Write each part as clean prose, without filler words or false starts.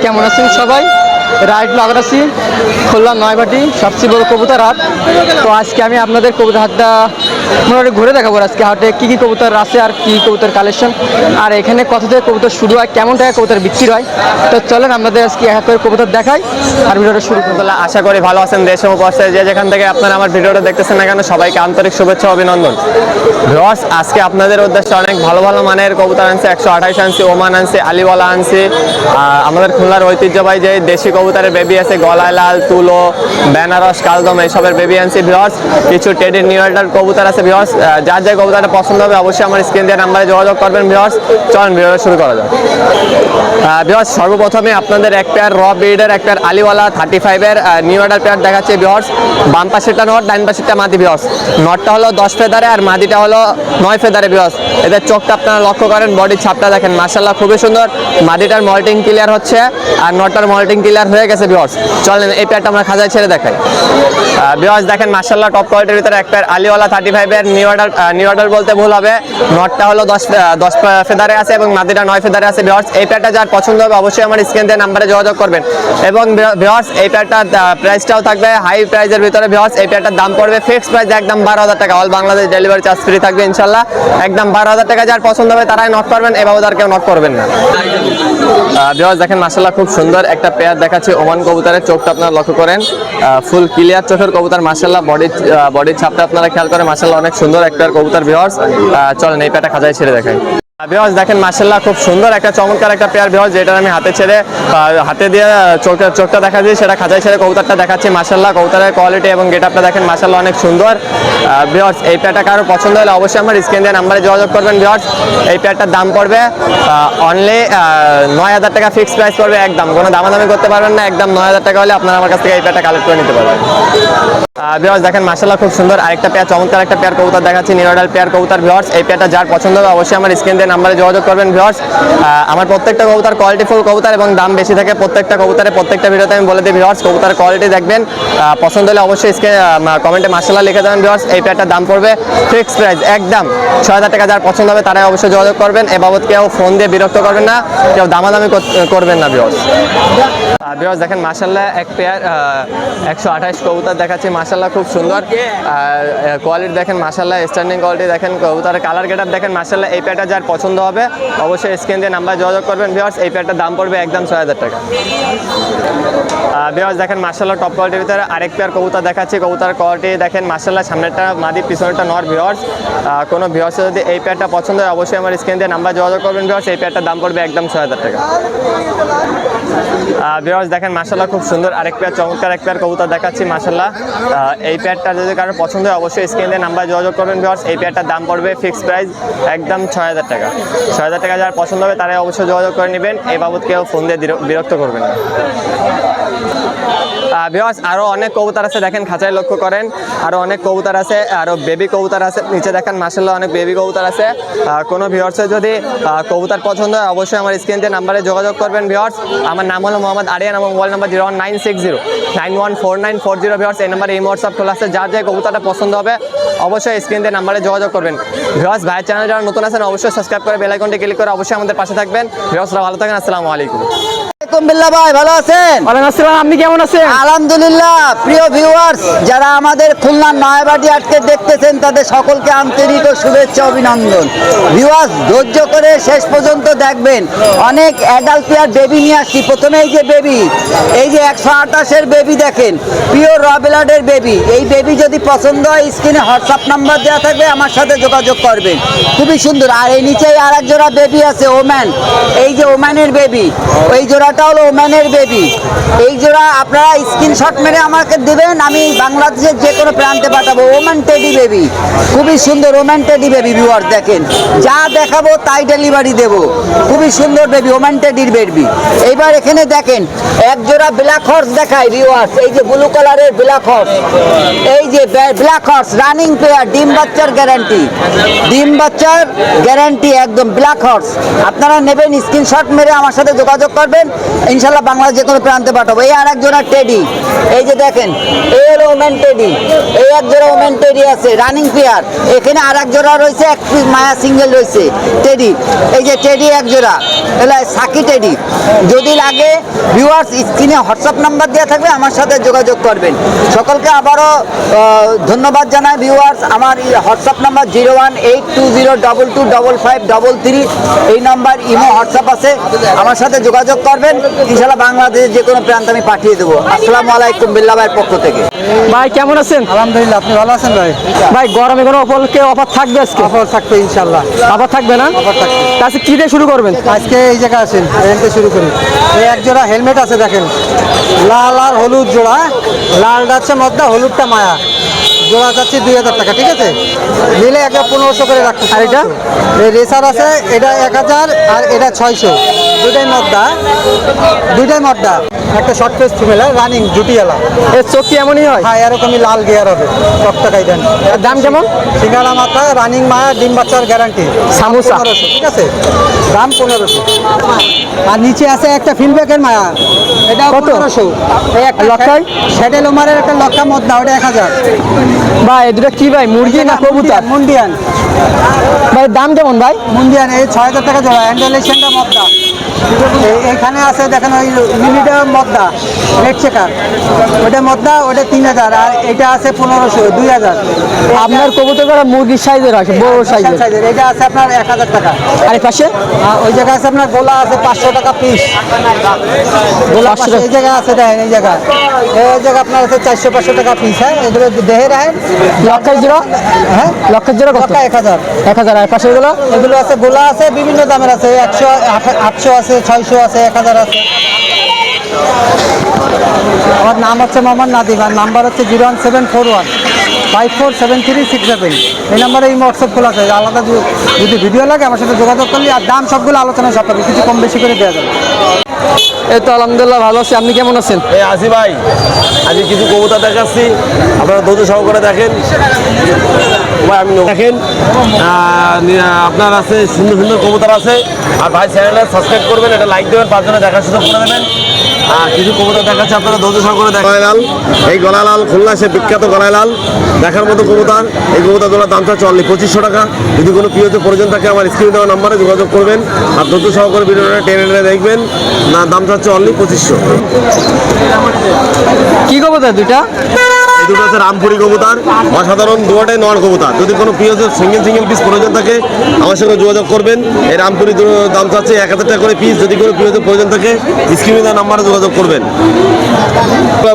কেমন আছেন সবাই? রাইড ব্লগার আছি খুলনা নয়বাটি সবচেয়ে বড় কবুতর হাট। তো আজকে আমি আপনাদের কবুতর হাটটা মোটামুটি ঘুরে দেখাবো। আজকে হাটে কী কী কবুতর আছে আর কী কবুতর কালেকশন, আর এখানে কত থেকে কবুতর শুরু হয়, কেমন টাকা কবুতর বিক্রি হয়। তো চলেন আপনাদের আজকে এক করে কবুতর দেখাই আর ভিডিওটা শুরু করবো। আশা করি ভালো আছেন দেশ এবং প্রবাসে যে যেখান থেকে আপনারা আমার ভিডিওটা দেখতেছেন না কেন, সবাইকে আন্তরিক শুভেচ্ছা অভিনন্দন। ভিউয়ার্স, আজকে আপনাদের উদ্দেশ্যে অনেক ভালো ভালো মানের কবুতর আনছে। 128 আনছি, ওমান আনছি, আলিওয়ালা আনছি। আমাদের খুলনার ঐতিহ্যবাহী যে দেশি কবুতরের বেবি আছে, গলায় লাল, তুলো, বেনারস, কালদম এইসবের বেবি আনছি। ভিউয়ার্স, কিছু টেডি নিউ এডার কবুতর আছে। ভিউয়ার্স, যার যে কবুতরটা পছন্দ হবে অবশ্যই আমার স্ক্রিন দিয়ে নাম্বারে যোগাযোগ করবেন। ভিউয়ার্স, চলুন ভিডিওটা শুরু করা যাক। ভিউয়ার্স, সর্বপ্রথমে আপনাদের এক পেয়ার র ব্রিডের এক পেয়ার আলিওয়ালা 35-এর নিউ এডার পেয়ার দেখাচ্ছে। ভিউয়ার্স, বাম পাশেরটা নট, ডান পাশেরটা মাদি। ভিউয়ার্স, নটটা হলো 10 ফেদারে আর মাদিটা হলো 9 ফেদারে। ভিউয়ার্স, এদের চোখটা আপনারা লক্ষ্য করেন, বডির ছাপটা দেখেন, মাশাআল্লাহ খুবই সুন্দর। মাদিটার মল্টিং ক্লিয়ার হচ্ছে আর নটটার মল্টিং ক্লিয়ার হয়ে গেছে। ভিউয়ার্স, চলেন এই পেয়ারটা আমরা খাঁচায় ছেড়ে দেখাই। ভিউয়ার্স, দেখেন মাশাআল্লাহ টপ কোয়ালিটির ভিতরে এক পেয়ার আলিওয়ালা 35-এর নিউ এডার বলতে ভুল হবে। নটটা হলো 10 ফেদারে আছে এবং মাদিটা 9 ফেদারে আছে। ভিউয়ার্স, এই পেয়ারটা যার পছন্দ হবে অবশ্যই আমার স্ক্রিন দিয়ে নাম্বারে যোগাযোগ করবেন। এবং ভিউয়ার্স, এই পেয়ারটার প্রাইসটাও থাকবে হাই প্রাইসের ভিতরে। ভিউয়ার্স, এই পেয়ারটার দাম পড়বে ফিক্সড প্রাইস একদম 12,000 টাকা। All Bangladesh delivery charge free থাকবে ইনশাল্লাহ। একদম 12,000 টাকা। যার পছন্দ হবে তারাই নক করবেন, এভাবে আর কেউ নক করবেন না। ভিউয়ার্স, দেখেন মাশাআল্লাহ খুব সুন্দর একটা পেয়ার দেখাচ্ছে ওমান কবুতরের। চোখটা আপনারা লক্ষ্য করেন, ফুল ক্লিয়ার চোখের কবুতর। মাশাআল্লাহ বডির ছাপটা আপনারা খেয়াল করেন, মাশাআল্লাহ অনেক সুন্দর একটা কবুতর। ভিউয়ার্স, চলেন এই পেয়ারটা খাঁচায় ছেড়ে দেখাই। ভিউয়ার্স, দেখেন মাশাআল্লাহ খুব সুন্দর একটা চমৎকার একটা পেয়ার। ভিউয়ার্স, যেটা আমি হাতে দিয়ে চোখটা দেখা দিই, সেটা খাঁচায় ছেড়ে কবুতরটা দেখাচ্ছি। মাশাআল্লাহ কবুতরের কোয়ালিটি এবং গেটআপটা দেখেন, মাশাআল্লাহ অনেক সুন্দর। ভিউয়ার্স, এই পেয়ারটা কারো পছন্দ হলে অবশ্যই আমার স্ক্রিন দিয়ে নাম্বারে যোগাযোগ করবেন। ভিউয়ার্স, এই পেয়ারটার দাম পড়বে অনলি 9,000 টাকা। ফিক্সড প্রাইস পড়বে, একদম কোনো দামাদামি করতে পারবেন না। একদম 9,000 টাকা হলে আপনারা আমার কাছ থেকে এই পেয়ারটা কালেক্ট করে নিতে পারবেন। ভিউয়ার্স, দেখেন মাশাআল্লাহ খুব সুন্দর আরেকটা পেয়ার, চমৎকার একটা পেয়ার কবুতর দেখাচ্ছি, নিউ এডার পেয়ার কবুতর। ভিউয়ার্স, এই পেয়ারটা যার পছন্দ হবে অবশ্যই আমার স্ক্রিন দিয়ে নাম্বারে যোগাযোগ করবেন। ভিউয়ার্স, আমার প্রত্যেকটা কবুতর কোয়ালিটিফুল কবুতর এবং দাম বেশি থাকে প্রত্যেকটা কবুতরের। প্রত্যেকটা ভিডিওতে আমি বলে দিই ভিউয়ার্স, কবুতর কোয়ালিটি দেখবেন, পছন্দ হলে অবশ্যই কমেন্টে মাশাআল্লাহ লিখে দেবেন। ভিউয়ার্স, এই পেয়ারটার দাম পড়বে ফিক্সড প্রাইস একদম 6,000 টাকা। যার পছন্দ হবে তারাই অবশ্যই যোগাযোগ করবেন। এ বাবদ কেউ ফোন দিয়ে বিরক্ত করবেন না, কেউ দামাদামি করবেন না। ভিউয়ার্স, দেখেন মাশাআল্লাহ এক পেয়ার 128 কবুতর দেখাচ্ছি। মাশাআল্লাহ খুব সুন্দর কোয়ালিটি দেখেন, মাশাআল্লাহ স্ট্যান্ডিং কোয়ালিটি দেখেন, কবুতরের কালার গেটআপ দেখেন। মাশাআল্লাহ এই পেয়ারটা যার পছন্দ হবে অবশ্যই স্ক্রিন দিয়ে নাম্বার যোগাযোগ করবেন। ভিউয়ার্স, এই পেয়ারটার দাম পড়বে একদম 6,000 টাকা। ভিউয়ার্স, দেখেন মাশাআল্লাহ টপ কোয়ালিটির ভিতরে আরেক পেয়ার কবুতর দেখাচ্ছি। কবুতর কোয়ালিটি দেখেন মাশাআল্লাহ, সামনেরটা মাদি, পিছনেরটা নর। ভিউয়ার্স, কোনো ভিউয়ার্সের যদি এই পেয়ারটা পছন্দ হয় অবশ্যই আমার স্ক্রিন দিয়ে নাম্বার যোগাযোগ করবেন। ভিউয়ার্স, এই পেয়ারটার দাম পড়বে একদম 6,000 টাকা। ভিউয়ার্স, দেখেন মাশাআল্লাহ খুব সুন্দর আরেক পেয়ার, চমৎকার এক পেয়ার কবুতর দেখাচ্ছি। মাশাআল্লাহ এই পেয়ারটা যদি কারো পছন্দ হয় অবশ্যই স্ক্রিন দিয়ে নাম্বার যোগাযোগ করবেন। ভিউয়ার্স, এই পেয়ারটার দাম পড়বে ফিক্সড প্রাইস একদম 6,000 টাকা। 6,000 টাকা। যার পছন্দ হবে তারাই অবশ্যই যোগাযোগ করে নেবেন, এই বাবদ কেউ ফোন দিয়ে বিরক্ত করবেন না। ভিউয়ার্স, আরও অনেক কবুতর আছে দেখেন, খাঁচায় লক্ষ্য করেন, আরও অনেক কবুতর আছে, আরও বেবি কবুতর আছে নিচে দেখেন। মাশাআল্লাহ অনেক বেবি কবুতর আছে। কোনো ভিউয়ার্সের যদি কবুতর পছন্দ হয় অবশ্যই আমার স্ক্রিন দিয়ে নাম্বারে যোগাযোগ করবেন। ভিউয়ার্স, আমার নাম হলো মোহাম্মদ আরিয়ান এবং মোবাইল নাম্বার 01960914940। ভিউয়ার্স, এই নাম্বারে এই হোয়াটসঅ্যাপ খোলা আছে। যার যে কবুতরটা পছন্দ হবে অবশ্যই স্ক্রিন দিয়ে নাম্বারে যোগাযোগ করবেন। ভিউয়ার্স, ভাইয়ের চ্যানেল যারা নতুন আছেন অবশ্যই সাবস্ক্রাইব করে বেল আইকনটি ক্লিক করে অবশ্যই আমাদের পাশে থাকবেন। ভিউয়ার্সরা ভালো থাকেন, আসসালামু আলাইকুম। ভাই ভালো আছেন? ওয়ালাইকুম আসসালাম, আপনি কেমন আছেন? আলহামদুলিল্লাহ। প্রিয় ভিউয়ার্স, যারা আমাদের খুলনা নয়বাটি হাটকে দেখতেছেন তাদের সকলকে আন্তরিক ও শুভেচ্ছা অভিনন্দন। ভিউয়ার্স, ধৈর্য করে শেষ পর্যন্ত দেখবেন। অনেক অ্যাডাল্ট পেয়ার বেবি নিয়ে আসছি। প্রথমে এই যে বেবি, এই যে 128-এর বেবি দেখেন, পিওর র ব্লাডের বেবি। এই বেবি যদি পছন্দ হয় স্ক্রিনে হোয়াটসঅ্যাপ নাম্বার দেওয়া থাকবে, আমার সাথে যোগাযোগ করবেন। খুবই সুন্দর। আর এই নিচে আর এক জোড়া বেবি আছে ওম্যান, এই যে ওম্যানের বেবি, ওই জোড়াটা হলো ওম্যানের বেবি। এই জোড়া আপনারা স্ক্রিনশট মেরে আমাকে দেবেন, আমি বাংলাদেশের যে কোনো প্রান্তে পাঠাবো। ওম্যান টেডি বেবি, খুবই সুন্দর ওম্যান টেডি বেবি। ভিউয়ার্স, দেখেন যা দেখাবো তাই ডেলিভারি দেবো। খুবই সুন্দর বেবি, ওম্যান টেডির বেবি। এইবার এখানে দেখেন এক জোড়া ব্ল্যাক হর্স দেখায়। ভিউয়ার্স, এই যে ব্লু কালারের ব্ল্যাক হর্স, এই যে ব্ল্যাক হর্স রানিং পেয়ার, ডিম বাচ্চার গ্যারান্টি, ডিম বাচ্চার গ্যারান্টি একদম ব্ল্যাক হর্স। আপনারা নেবেন, স্ক্রিনশট মেরে আমার সাথে যোগাযোগ করবেন। ইনশাল্লাহ বাংলাদেশ যে কোনো প্রান্তে পাঠাবো। এই আর এক জোড়া টেডি, এই যে দেখেন, এই হলো ওমেন টেডি, এই এক জোড়া ওমেন টেডি আছে রানিং পেয়ার। এখানে আর এক জোড়া রয়েছে, এক পিস মায়া সিঙ্গেল রয়েছে টেডি। এই যে টেডি এক জোড়া, এগুলো সাকি টেডি। যদি লাগে ভিউয়ার্স স্ক্রিনে হোয়াটসঅ্যাপ নাম্বার দেওয়া থাকবে, আমার সাথে যোগাযোগ করবেন। সকলকে আবারও ধন্যবাদ জানাই ভিউয়ার্স। আমার হোয়াটসঅ্যাপ নাম্বার 01820225533, এই নাম্বার ইমো হোয়াটসঅ্যাপ আছে, আমার সাথে যোগাযোগ করবেন। ইনশাল্লাহ বাংলাদেশের যে কোনো প্রান্ত আমি পাঠিয়ে দেবো। আসসালামু আলাইকুম বিল্লাহ ভাইয়ের পক্ষ থেকে। ভাই কেমন আছেন? আলহামদুলিল্লাহ, আপনি ভালো আছেন ভাই? ভাই গরমে কোনো অফার থাকবে আজকে? অফার থাকবে ইনশাল্লাহ। অফার থাকবে না? অফার থাকবে। আজকে কি দিয়ে শুরু করবেন? আজকে এই জায়গায় আসেন, এখান শুরু করি। এই এক জোড়া হেলমেট আছে দেখেন, লাল আর হলুদ জোড়া। লালটা হচ্ছে মদ্দা, হলুদটা মায়া। জোড়া যাচ্ছে 2000 টাকা, ঠিক আছে? নিলে একটা 1500 করে রাখতে। আর এটা রেসার আছে, এটা 1000 আর এটা 600। দুটাই মদ্দা, একটা শর্ট ফেস ফিমেল, রানিং জুটিয়ালা। এর চোখ কি এমনই হয়? হ্যাঁ, এরকমই লাল গিয়ার হবে, টকটকাই দেন। এর দাম কেমন? সিঙ্গারা মাথা, রানিং মায়া, ডিম বাচ্চার গ্যারান্টি। সামোসা 1500, ঠিক আছে? দাম 1500। আর নিচে আছে একটা ফিল্ডব্যাকের মায়া, এটা কত? 1500। এই একটা লক্ষায়? শ্যাডেল ওমারের একটা লক্ষা মদ্দা, ওটা 1000। ভাই এই দুটো কি ভাই, মুরগি না কবুতর? মুন্ডিয়ান। ভাই দাম কেমন ভাই? মুন্ডিয়ান এই 6000 টাকা জোড়া। অ্যান্ডেলেশনটা মদ্দা। এখানে আছে দেখেন ওই লিমিটা মদ্দা, রেড চেকার, ওটা মদ্দা, ওটা 3000। আর এটা আছে 1500, 2000। আপনার কবুতর করা মুরগির সাইজের আছে, বড় সাইজের। সাইজের এটা আছে আপনার 1000 টাকা। আর এই পাশে ওই জায়গায় আছে আপনার গোলা আছে 500 টাকা পিস। গোলা 500 এই জায়গায় আছে, দেখেন এই জায়গায় আপনার আছে 400-500 টাকা পিস। হ্যাঁ, এগুলো দেহে রাখেন। লক্ষের জোড়া? হ্যাঁ, লক্ষের জোড়া কত? টাকা 1000। 1000। আর পাশে এগুলো? এগুলো আছে, গোলা আছে বিভিন্ন দামের আছে, 100, 800 আছে, 600 আছে, 1000 আছে। আমার নাম হচ্ছে মোহাম্মদ নাদিম, আর নাম্বার হচ্ছে 01741547367। এই নাম্বারে এই হোয়াটসঅ্যাপ খোলা আছে। আলাদা যদি ভিডিও লাগে আমার সাথে যোগাযোগ করলে, আর দাম সবগুলো আলোচনা সাপেক্ষে, কিছু কম বেশি করে দেওয়া যাবে। এই তো আলহামদুলিল্লাহ ভালো আছি, আপনি কেমন আছেন? এই আসি ভাই, আজকে কিছু কবুতর দেখাচ্ছি, আপনারা ধৈর্য সহকারে দেখেন ভাই। আমি দেখেন আপনার আছে সুন্দর সুন্দর কবুতর আছে। আর ভাই চ্যানেলটা সাবস্ক্রাইব করবেন, এটা লাইক দেবেন, 5 জনে দেখার সুযোগ করে দেবেন। আর কিছু কবুতর দেখাচ্ছে, আপনারা ধৈর্য সহকারে দেখেন। গলায় লাল, এই গলায় লাল খুলনা সে বিখ্যাত গলায় লাল দেখার মতো কবুতর। এই কবুতর তোলার দাম চাচ্ছে অনলি 2500 টাকা। যদি কোনো প্রিয়তে প্রয়োজন থাকে আমার স্ক্রিনে দেওয়া নাম্বারে যোগাযোগ করবেন। আর ধৈর্য সহকারে ভিডিওটা টেনে দেখবেন। না, দাম চাচ্ছে অনলি 2500। কি কবুতর দুইটা? এই দুটো হচ্ছে রামপুরি কবুতর, অসাধারণ দুটোটাই নর কবুতর। যদি কোনো প্রিয় সিঙ্গেল পিস প্রয়োজন থাকে আমার সঙ্গে যোগাযোগ করবেন। এই রামপুরি দুটো দাম চাচ্ছে 1000 টাকা করে পিস। যদি কোনো প্রিয় প্রয়োজন থাকে স্ক্রিনে দেওয়া নাম্বারে যোগাযোগ করবেন।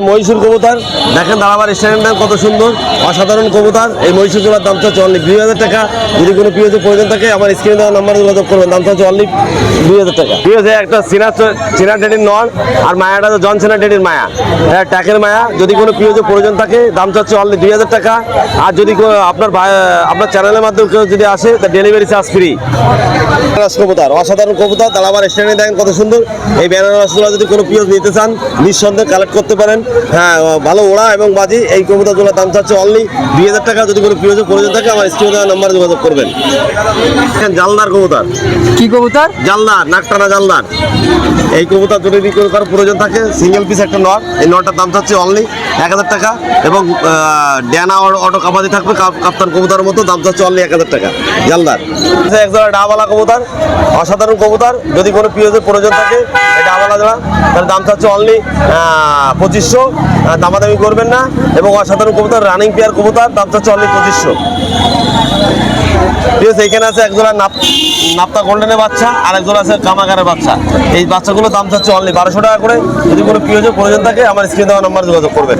মহীশূর কবুতর দেখেন, দাঁড়াবার স্ট্যান্ডার কত সুন্দর, অসাধারণ কবুতর। এই মহীশূর জোড়ার দাম চাচ্ছে অনলি 2000 টাকা। যদি কোনো প্রিয় প্রয়োজন থাকে আমার স্ক্রিনে দেওয়া নাম্বারে যোগাযোগ করবেন। দাম চাচ্ছে অনলি 2000 টাকা। ঠিক আছে, একটা চীনা টেডির নর, আর মায়াটা তো জন চীনা টেডির মায়া, ট্যাকের মায়া। যদি কোনো প্রিয় প্রয়োজন থাকে দাম চাচ্ছে অনলি 2000 টাকা। আর যদি আপনার চ্যানেলের মাধ্যমে কেউ যদি আসে তা ডেলিভারি চার্জ ফ্রি। কবুতর অসাধারণ কবুতর, দাঁড়াবার স্ট্যান্ডে দেখেন কত সুন্দর। এই বেনারসগুলো যদি কোনো পিওজ নিতে চান নিঃসন্দেহে কালেক্ট করতে পারেন। হ্যাঁ, ভালো ওড়া এবং বাজি। এই কবুতরগুলোর দাম চাচ্ছে অনলি 2000 টাকা। যদি কোনো পিওজ প্রয়োজন থাকে আমার স্ক্রিনে দেওয়া নাম্বারে যোগাযোগ করবেন। জালদার কবুতর। কি কবুতর? জালদার, নাকটানা জালদার। এই কবুতর যদি কারো প্রয়োজন থাকে সিঙ্গেল পিস একটা নট, এই নটটার দাম চাচ্ছে অনলি 1000 টাকা। এবং ড্যানা অটো কাপাতি থাকবে কাপ্তান কবুতরের মতো, দাম চাচ্ছে অনলি 1000 টাকা। জালদার একজোড়া ডাবালা কবুতর, অসাধারণ কবুতর। যদি কোনো পিওজের প্রয়োজন থাকে এই ডাবালা জোড়া, তাহলে দাম চাচ্ছে অনলি 2500। দামাদামি করবেন না। এবং অসাধারণ কবুতর, রানিং পেয়ার কবুতর, দাম চাচ্ছে অনলি 2500। ঠিক আছে, এইখানে আছে একজোড়া নাপ্তা গোল্ডেনের বাচ্চা, আর একজোড়া আছে কামাগারের বাচ্চা। এই বাচ্চাগুলো দাম চাচ্ছে অনলি 1200 টাকা করে। যদি কোনো পিওজের প্রয়োজন থাকে আমার স্ক্রিনে দেওয়া নাম্বারে যোগাযোগ করবেন।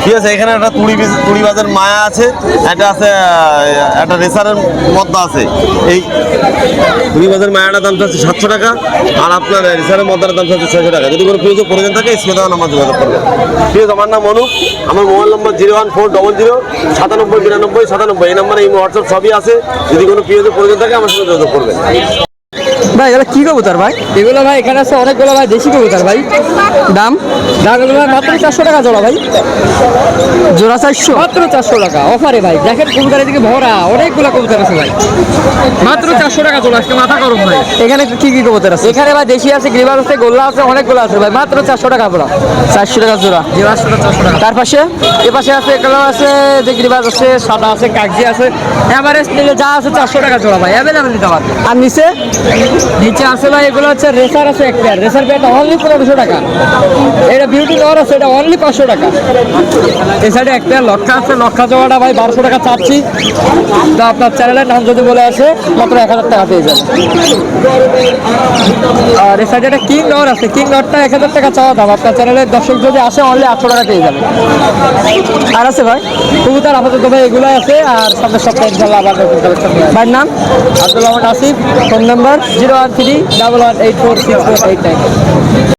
ঠিক আছে, এখানে একটা তুড়িবাজের মায়া আছে, একটা আছে একটা রেসারের মধ্যে আছে। এই তুড়িবাজের মায়াটার দাম চাচ্ছে 700 টাকা, আর আপনার রেসারের মধ্যের দাম চাচ্ছে 600 টাকা। যদি কোনো পিওজের প্রয়োজন থাকে স্ক্রিনে দেওয়া নাম্বার যোগাযোগ করবেন। ঠিক আছে, আমার নাম অনুপ, আমার মোবাইল নম্বর 01400 97 92 97। এই নাম্বারে এই হোয়াটসঅ্যাপ সবই আছে। যদি কোনো পিওজের প্রয়োজন থাকে আমার সঙ্গে যোগাযোগ করবেন। ভাই এগুলো কি কবুতর ভাই? এগুলো ভাই এখানে আছে অনেকগুলো ভাই দেশি কবুতর ভাই। দাম দাম এগুলো ভাই মাত্র 400 টাকা জোড়া ভাই, জোড়া 400? মাত্র 400 টাকা অফারে ভাই। দেখেন কবুতর এদিকে ভরা, অনেকগুলো কবুতর আছে ভাই, মাত্র 400 টাকা জোড়া। আজকে মাথা গরম ভাই। এখানে কি কি কবুতর আছে? এখানে ভাই দেশি আছে, গ্রিবাস আছে, গোল্লা আছে, অনেকগুলো আছে ভাই, মাত্র 400 টাকা জোড়া। 400 টাকা জোড়া। 400 টাকা। তার পাশে এ পাশে আছে কালো আছে, যে গ্রিবাস আছে, সাদা আছে, কাগজি আছে, এভারেস্ট নিলে যা আছে 400 টাকা জোড়া ভাই, অ্যাভেলেবেল নিতে পারবে। আর নিচে নিচে আছে ভাই এগুলো হচ্ছে রেসার আছে এক পেয়ার, রেসার পেয়ারটা অনলি 1500 টাকা। এটা বিউটি নর আছে, এটা অনলি 500 টাকা। এই সাইডে এক পেয়ার লক্ষা আছে, লক্ষা জোড়াটা ভাই 1200 টাকা চাচ্ছি। তো আপনার চ্যানেলের নাম যদি বলে আসে মাত্র 1000 টাকা পেয়ে যাবে। আর এই সাইডে একটা কিং নর আছে, কিং নরটা 1000 টাকা চাওয়া দাম। আপনার চ্যানেলের দর্শক যদি আসে অনলি 800 টাকা পেয়ে যাবে। আর আছে ভাই? কবুতর আপাতত ভাই এগুলো আছে, আর সামনের সপ্তাহে ইনশাল্লাহ আবার নতুন কালেকশন নিয়ে আসবে। ভাইয়ের নাম? Abdul Rahman Asif, phone number? 01311846489।